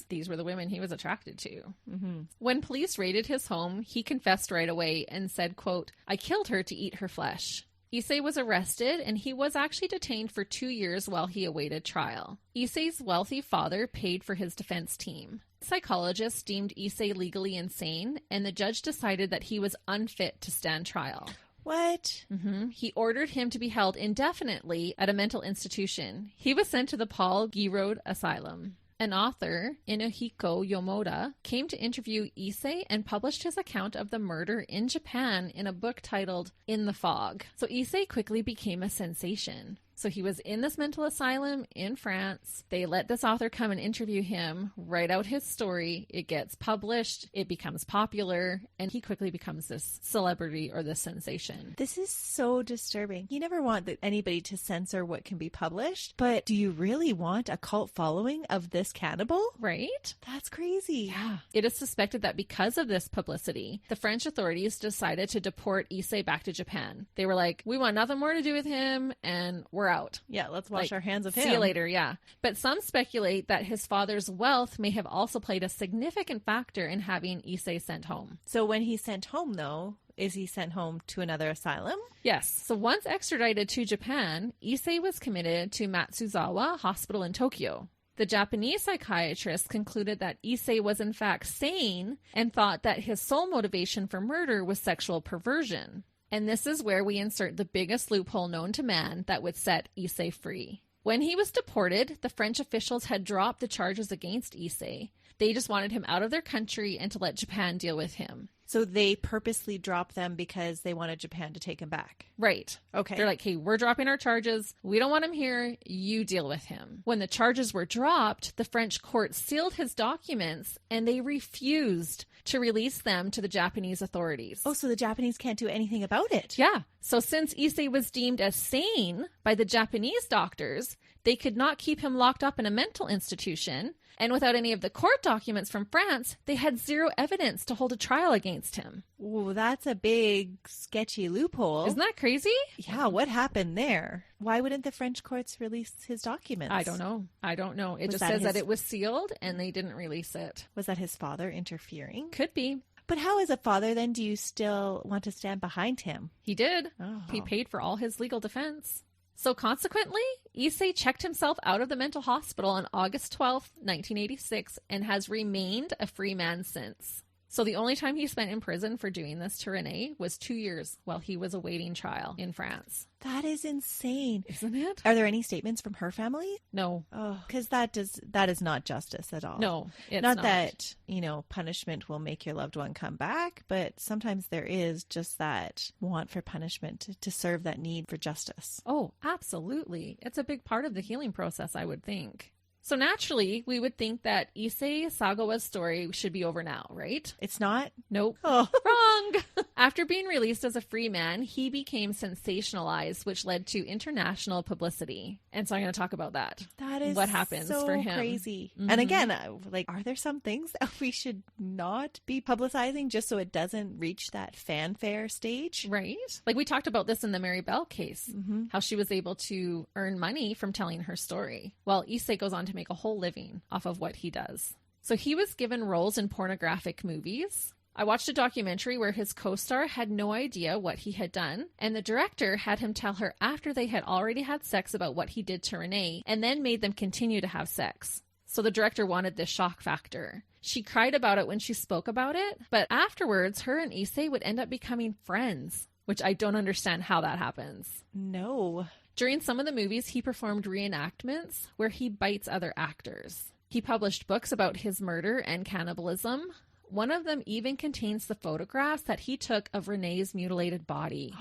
these were the women he was attracted to. Mm-hmm. When police raided his home, he confessed right away and said, quote, I killed her to eat her flesh. Issei was arrested, and he was actually detained for 2 years while he awaited trial. Issei's wealthy father paid for his defense team. Psychologists deemed Issei legally insane, and the judge decided that he was unfit to stand trial. What? Mm-hmm. He ordered him to be held indefinitely at a mental institution. He was sent to the Paul Guiraud Asylum. An author, Inuhiko Yomoda, came to interview Issei and published his account of the murder in Japan in a book titled In the Fog. So Issei quickly became a sensation. So he was in this mental asylum in France. They let this author come and interview him, write out his story. It gets published. It becomes popular. And he quickly becomes this celebrity or this sensation. This is so disturbing. You never want anybody to censor what can be published. But do you really want a cult following of this cannibal? Right? That's crazy. Yeah. It is suspected that because of this publicity, the French authorities decided to deport Issei back to Japan. They were like, we want nothing more to do with him, and we're out. Yeah, let's wash our hands of him. See you later, yeah. But some speculate that his father's wealth may have also played a significant factor in having Issei sent home. So when he's sent home, though, is he sent home to another asylum? Yes. So once extradited to Japan, Issei was committed to Matsuzawa Hospital in Tokyo. The Japanese psychiatrist concluded that Issei was in fact sane and thought that his sole motivation for murder was sexual perversion. And this is where we insert the biggest loophole known to man that would set Issei free. When he was deported, the French officials had dropped the charges against Issei. They just wanted him out of their country and to let Japan deal with him. So they purposely dropped them because they wanted Japan to take him back. Right. Okay. They're like, hey, we're dropping our charges. We don't want him here. You deal with him. When the charges were dropped, the French court sealed his documents and they refused to release them to the Japanese authorities. Oh, so the Japanese can't do anything about it? Yeah. So since Issei was deemed as sane by the Japanese doctors, they could not keep him locked up in a mental institution. And without any of the court documents from France, they had zero evidence to hold a trial against him. Ooh, that's a big, sketchy loophole. Isn't that crazy? Yeah, what happened there? Why wouldn't the French courts release his documents? I don't know. It just says that it was sealed and they didn't release it. Was that his father interfering? Could be. But how, as a father, then, do you still want to stand behind him? He did. Oh. He paid for all his legal defense. So consequently, Issei checked himself out of the mental hospital on August 12th, 1986, and has remained a free man since. So the only time he spent in prison for doing this to Renee was 2 years while he was awaiting trial in France. That is insane. Isn't it? Are there any statements from her family? No. Oh, because that is not justice at all. No, it's not. That, punishment will make your loved one come back, but sometimes there is just that want for punishment to serve that need for justice. Oh, absolutely. It's a big part of the healing process, I would think. So naturally, we would think that Issei Sagawa's story should be over now, right? It's not? Nope. Oh. Wrong. After being released as a free man, he became sensationalized, which led to international publicity. And so I'm going to talk about that. That is what happens so for him. Crazy. Mm-hmm. And again, like, are there some things that we should not be publicizing just so it doesn't reach that fanfare stage? Right. Like we talked about this in the Mary Bell case, Mm-hmm. how she was able to earn money from telling her story. Well, Issei goes on to make a whole living off of what he does. So he was given roles in pornographic movies. I watched a documentary where his co-star had no idea what he had done, and the director had him tell her after they had already had sex about what he did to Renee, and then made them continue to have sex. So the director wanted this shock factor. She cried about it when she spoke about it, but afterwards, her and Issei would end up becoming friends, which I don't understand how that happens. No. During some of the movies, he performed reenactments where he bites other actors. He published books about his murder and cannibalism. One of them even contains the photographs that he took of Renee's mutilated body.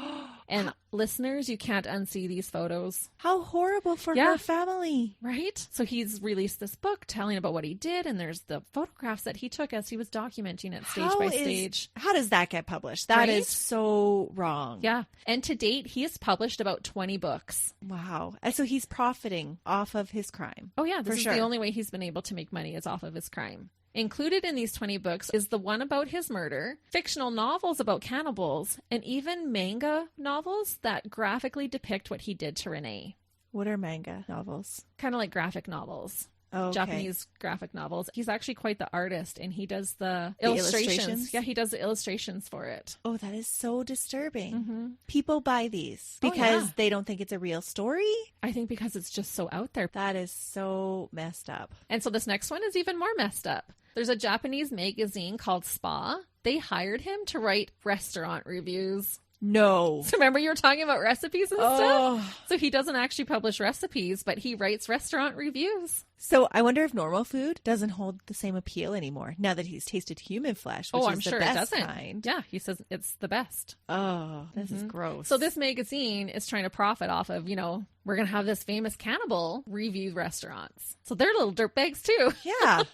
And listeners, you can't unsee these photos. How horrible for her family. Right? So he's released this book telling about what he did, and there's the photographs that he took as he was documenting it stage by stage. How does that get published? That is so wrong. Yeah. And to date, he has published about 20 books. Wow. And so he's profiting off of his crime. Oh, yeah. This is the only way he's been able to make money is off of his crime. Included in these 20 books is the one about his murder, fictional novels about cannibals, and even manga novels that graphically depict what he did to Renee. What are manga novels? Kind of like graphic novels. Oh, okay. Japanese graphic novels. He's actually quite the artist, and he does the illustrations. Yeah, he does the illustrations for it. Oh, that is so disturbing. Mm-hmm. People buy these because they don't think it's a real story? I think because it's just so out there. That is so messed up. And so this next one is even more messed up. There's a Japanese magazine called Spa. They hired him to write restaurant reviews. No. So remember you were talking about recipes and stuff? So he doesn't actually publish recipes, but he writes restaurant reviews. So I wonder if normal food doesn't hold the same appeal anymore now that he's tasted human flesh, which is I'm sure the it best doesn't. kind. Yeah, he says it's the best. Oh, this is gross. So this magazine is trying to profit off of, we're going to have this famous cannibal review restaurants. So they're little dirtbags too. Yeah.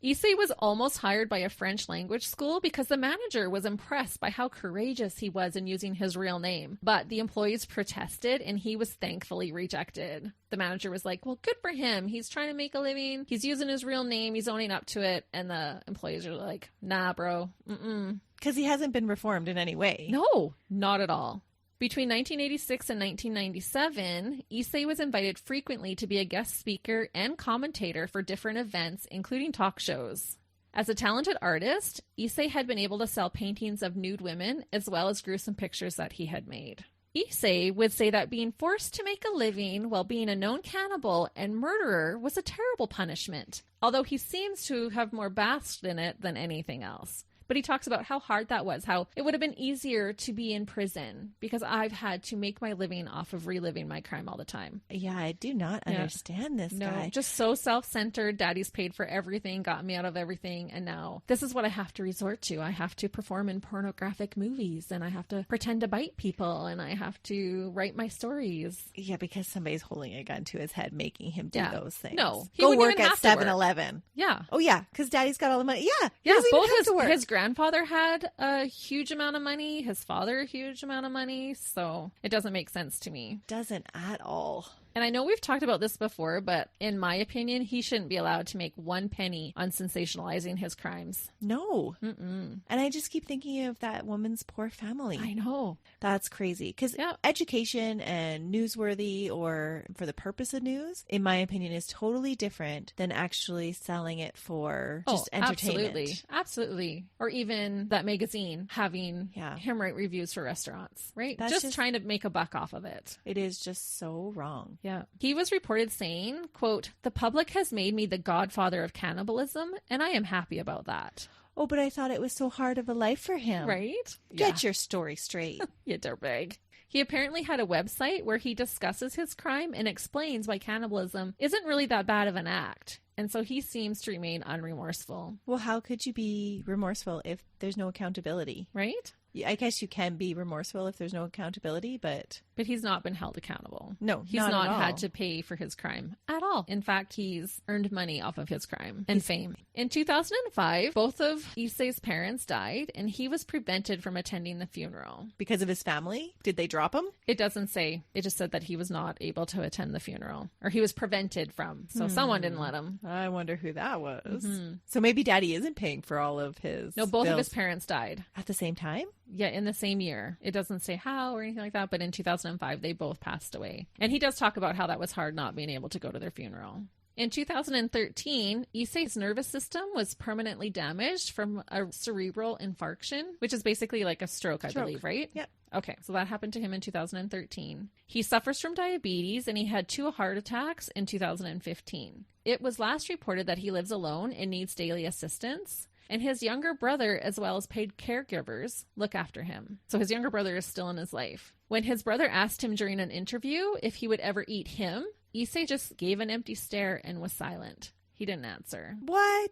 Issei was almost hired by a French language school because the manager was impressed by how courageous he was in using his real name. But the employees protested and he was thankfully rejected. The manager was like, well, good for him. He's trying to make a living. He's using his real name. He's owning up to it. And the employees are like, nah, bro. Mm-mm. Because he hasn't been reformed in any way. No, not at all. Between 1986 and 1997, Issei was invited frequently to be a guest speaker and commentator for different events, including talk shows. As a talented artist, Issei had been able to sell paintings of nude women as well as gruesome pictures that he had made. Issei would say that being forced to make a living while being a known cannibal and murderer was a terrible punishment, although he seems to have more basked in it than anything else. But he talks about how hard that was, how it would have been easier to be in prison because I've had to make my living off of reliving my crime all the time. Yeah, I do not understand this guy. Just so self-centered. Daddy's paid for everything, got me out of everything. And now this is what I have to resort to. I have to perform in pornographic movies and I have to pretend to bite people and I have to write my stories. Yeah, because somebody's holding a gun to his head making him do those things. No. Go work at 7-Eleven. Yeah. Oh, yeah, because Daddy's got all the money. Yeah. Yeah, both his grandfather had a huge amount of money, his father a huge amount of money, so it doesn't make sense to me. Doesn't at all. And I know we've talked about this before, but in my opinion, he shouldn't be allowed to make 1 penny on sensationalizing his crimes. No. Mm-mm. And I just keep thinking of that woman's poor family. I know. That's crazy. Because education and newsworthy or for the purpose of news, in my opinion, is totally different than actually selling it for just entertainment. Absolutely. Or even that magazine having him write reviews for restaurants, right? That's just trying to make a buck off of it. It is just so wrong. Yeah. He was reported saying, quote, "The public has made me the godfather of cannibalism, and I am happy about that." Oh, but I thought it was so hard of a life for him. Right? Get your story straight. You dirtbag. He apparently had a website where he discusses his crime and explains why cannibalism isn't really that bad of an act. And so he seems to remain unremorseful. Well, how could you be remorseful if there's no accountability? Right? I guess you can be remorseful if there's no accountability, but But he's not been held accountable. No, he's not not at all. had to pay for his crime at all. In fact, he's earned money off of his crime and fame. In 2005, both of Issei's parents died, and he was prevented from attending the funeral. Because of his family? Did they drop him? It doesn't say. It just said that he was not able to attend the funeral, or he was prevented from. So someone didn't let him. I wonder who that was. So maybe Daddy isn't paying for all of his No, both of bills his parents died. at the same time? Yeah, in the same year. It doesn't say how or anything like that, but in 2005, they both passed away. And he does talk about how that was hard not being able to go to their funeral. In 2013, Issei's nervous system was permanently damaged from a cerebral infarction, which is basically like a stroke, I believe, right? Yep. Okay, so that happened to him in 2013. He suffers from diabetes, and he had 2 heart attacks in 2015. It was last reported that he lives alone and needs daily assistance. And his younger brother, as well as paid caregivers, look after him. So his younger brother is still in his life. When his brother asked him during an interview if he would ever eat him, Issei just gave an empty stare and was silent. He didn't answer. What?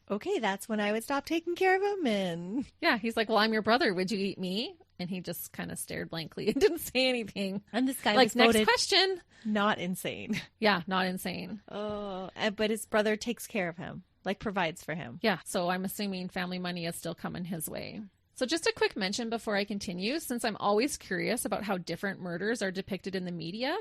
Okay, that's when I would stop taking care of him. And Yeah, he's like, well, I'm your brother. Would you eat me? And he just kind of stared blankly and didn't say anything. And this guy like, was next voted question. not insane. Yeah, not insane. Oh, but his brother takes care of him, like provides for him. Yeah, so I'm assuming family money is still coming his way. So just a quick mention before I continue, since I'm always curious about how different murders are depicted in the media.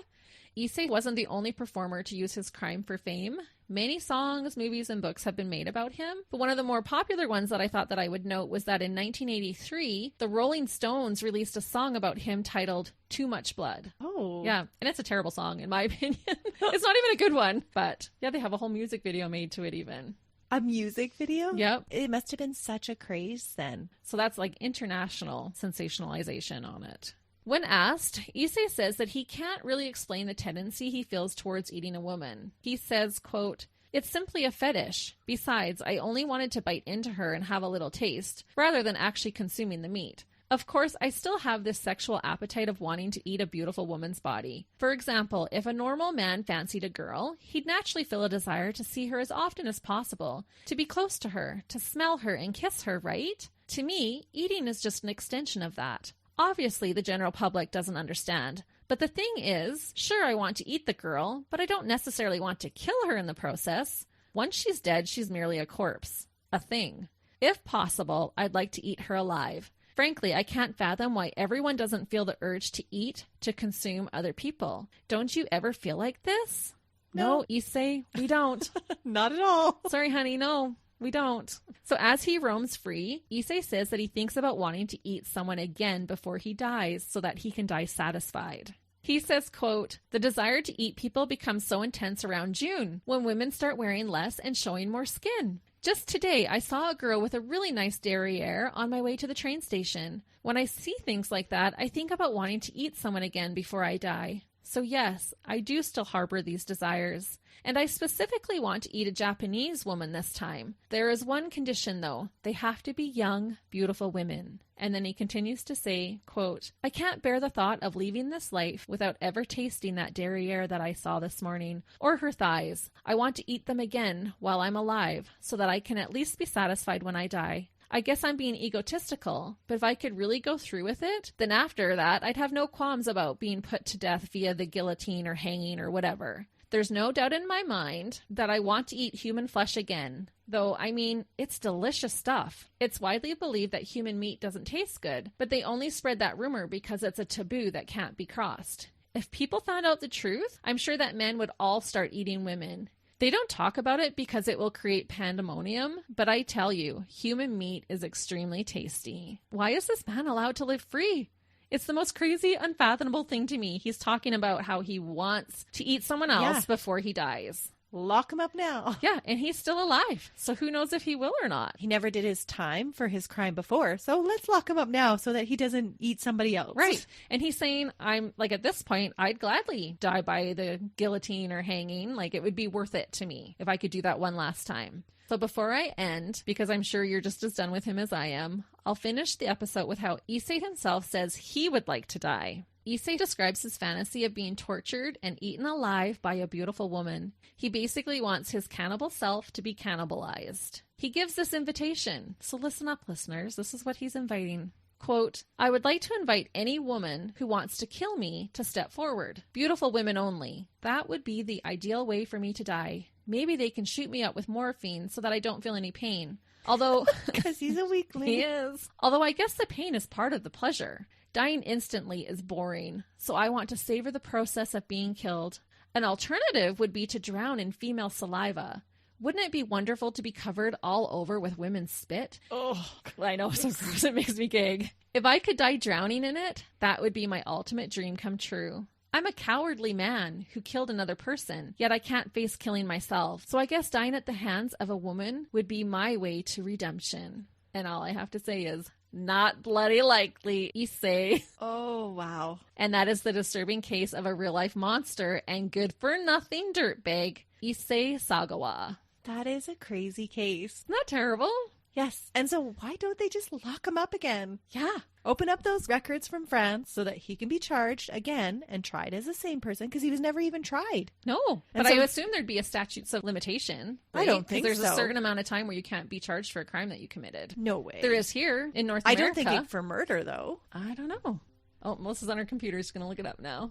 Issei wasn't the only performer to use his crime for fame. Many songs, movies, and books have been made about him, but one of the more popular ones that I thought that I would note was that in 1983, the Rolling Stones released a song about him titled Too Much Blood. Oh. Yeah, and it's a terrible song in my opinion. It's not even a good one, but yeah, they have a whole music video made to it even. A music video? Yep. It must have been such a craze then. So that's like international sensationalization on it. When asked, Issei says that he can't really explain the tendency he feels towards eating a woman. He says, quote, "It's simply a fetish. Besides, I only wanted to bite into her and have a little taste, rather than actually consuming the meat. Of course, I still have this sexual appetite of wanting to eat a beautiful woman's body. For example, if a normal man fancied a girl, he'd naturally feel a desire to see her as often as possible, to be close to her, to smell her and kiss her, right? To me, eating is just an extension of that. Obviously, the general public doesn't understand. But the thing is, sure, I want to eat the girl, but I don't necessarily want to kill her in the process. Once she's dead, she's merely a corpse. A thing. If possible, I'd like to eat her alive. Frankly, I can't fathom why everyone doesn't feel the urge to eat, to consume other people. Don't you ever feel like this?" No, Issei, we don't. Not at all. Sorry, honey, no. We don't. So as he roams free, Issei says that he thinks about wanting to eat someone again before he dies so that he can die satisfied. He says, quote, "The desire to eat people becomes so intense around June, when women start wearing less and showing more skin. Just today, I saw a girl with a really nice derriere on my way to the train station. When I see things like that, I think about wanting to eat someone again before I die. So yes, I do still harbor these desires. And I specifically want to eat a Japanese woman this time. There is one condition, though. They have to be young, beautiful women." And then he continues to say, quote, "I can't bear the thought of leaving this life without ever tasting that derriere that I saw this morning, or her thighs. I want to eat them again while I'm alive, so that I can at least be satisfied when I die. I guess I'm being egotistical, but if I could really go through with it, then after that I'd have no qualms about being put to death via the guillotine or hanging or whatever. There's no doubt in my mind that I want to eat human flesh again. Though, I mean, it's delicious stuff. It's widely believed that human meat doesn't taste good, but they only spread that rumor because it's a taboo that can't be crossed. If people found out the truth, I'm sure that men would all start eating women. They don't talk about it because it will create pandemonium, but I tell you, human meat is extremely tasty. Why is this man allowed to live free? It's the most crazy, unfathomable thing to me. He's talking about how he wants to eat someone else before he dies. Lock him up now. Yeah, and he's still alive. So who knows if he will or not. He never did his time for his crime before, so let's lock him up now so that he doesn't eat somebody else. Right. And he's saying, I'm like, at this point, I'd gladly die by the guillotine or hanging. Like, it would be worth it to me if I could do that one last time. So before I end, because I'm sure you're just as done with him as I am, I'll finish the episode with how Issei himself says he would like to die. Issei describes his fantasy of being tortured and eaten alive by a beautiful woman. He basically wants his cannibal self to be cannibalized. He gives this invitation. So listen up, listeners. This is what he's inviting. Quote, I would like to invite any woman who wants to kill me to step forward. Beautiful women only. That would be the ideal way for me to die. Maybe they can shoot me up with morphine so that I don't feel any pain. Although... Because he's a weakling. He is. Although I guess the pain is part of the pleasure. Dying instantly is boring, so I want to savor the process of being killed. An alternative would be to drown in female saliva. Wouldn't it be wonderful to be covered all over with women's spit? Oh, I know, so gross. It makes me gag. If I could die drowning in it, that would be my ultimate dream come true. I'm a cowardly man who killed another person, yet I can't face killing myself. So I guess dying at the hands of a woman would be my way to redemption. And all I have to say is, not bloody likely, Issei. Oh, wow. And that is the disturbing case of a real-life monster and good-for-nothing dirtbag, Issei Sagawa. That is a crazy case. Isn't that terrible? Yes. And so why don't they just lock him up again? Yeah. Open up those records from France so that he can be charged again and tried as the same person because he was never even tried. No. But I assume there'd be a statute of limitation. Right? I don't think there's so. a certain amount of time where you can't be charged for a crime that you committed. No way. There is here in North America. I don't think it for murder, though. I don't know. Oh, Melissa's on her computer. She's going to look it up now.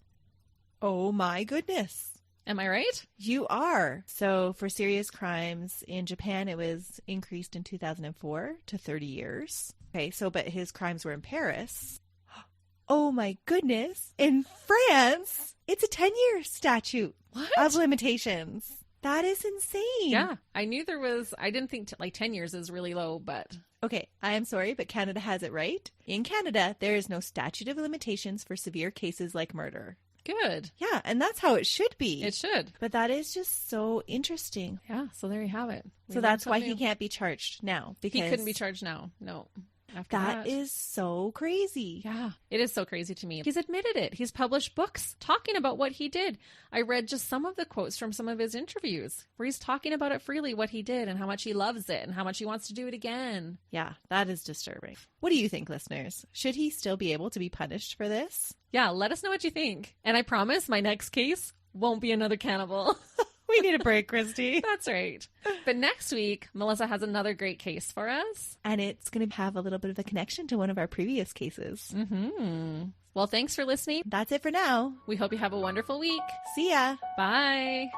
Oh, my goodness. Am I right? You are. So for serious crimes in Japan, it was increased in 2004 to 30 years. Okay, but his crimes were in Paris. Oh my goodness. In France, it's a 10-year statute of limitations. That is insane. Yeah, I knew there was, I didn't think 10 years is really low, but... Okay, I am sorry, but Canada has it right. In Canada, there is no statute of limitations for severe cases like murder. Good. Yeah, and that's how it should be. It should. But that is just so interesting. Yeah, so there you have it. So that's why he can't be charged now. Because he couldn't be charged now. No. After that is so crazy. Yeah, it is so crazy to me. He's admitted it. He's published books talking about what he did. I read just some of the quotes from some of his interviews where he's talking about it freely, what he did and how much he loves it and how much he wants to do it again. Yeah, that is disturbing. What do you think, listeners? Should he still be able to be punished for this? Yeah, let us know what you think. And I promise my next case won't be another cannibal. We need a break, Christy. That's right. But next week, Melissa has another great case for us. And it's going to have a little bit of a connection to one of our previous cases. Mm-hmm. Well, thanks for listening. That's it for now. We hope you have a wonderful week. See ya. Bye.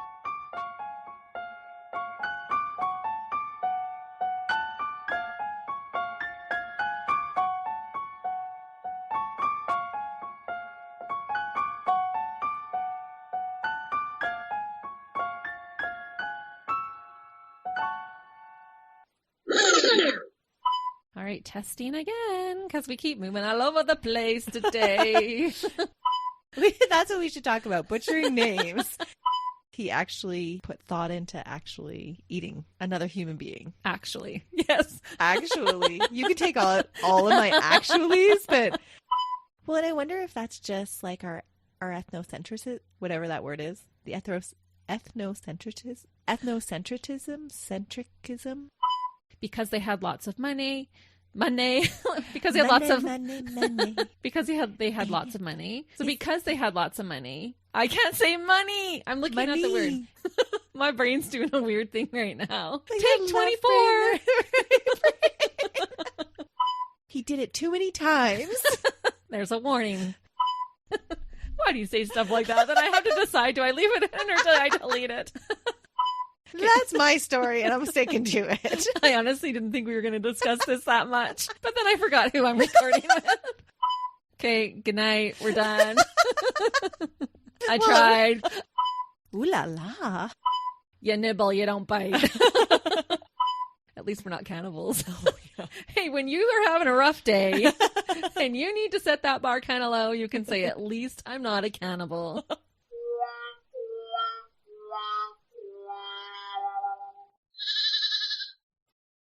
All right, testing again, because we keep moving all over the place today. That's what we should talk about, butchering names. He actually put thought into actually eating another human being. Actually, yes. Actually. You can take all of my actuallys, but... Well, and I wonder if that's just like our ethnocentrism, whatever that word is. The ethnocentrism? Centricism? Because they had lots of money. Because they had lots of money. Because they had lots of money. So because they had lots of money, I can't say money. I'm looking at the word. My brain's doing a weird thing right now. Take 24. He did it too many times. There's a warning. Why do you say stuff like that? Then I have to decide, do I leave it in or do I delete it? That's my story, and I'm sticking to it. I honestly didn't think we were going to discuss this that much, but then I forgot who I'm recording with. Okay, good night. We're done. I tried. Ooh la la. You nibble, you don't bite. At least we're not cannibals. Oh, yeah. Hey, when you are having a rough day and you need to set that bar kind of low, you can say, at least I'm not a cannibal.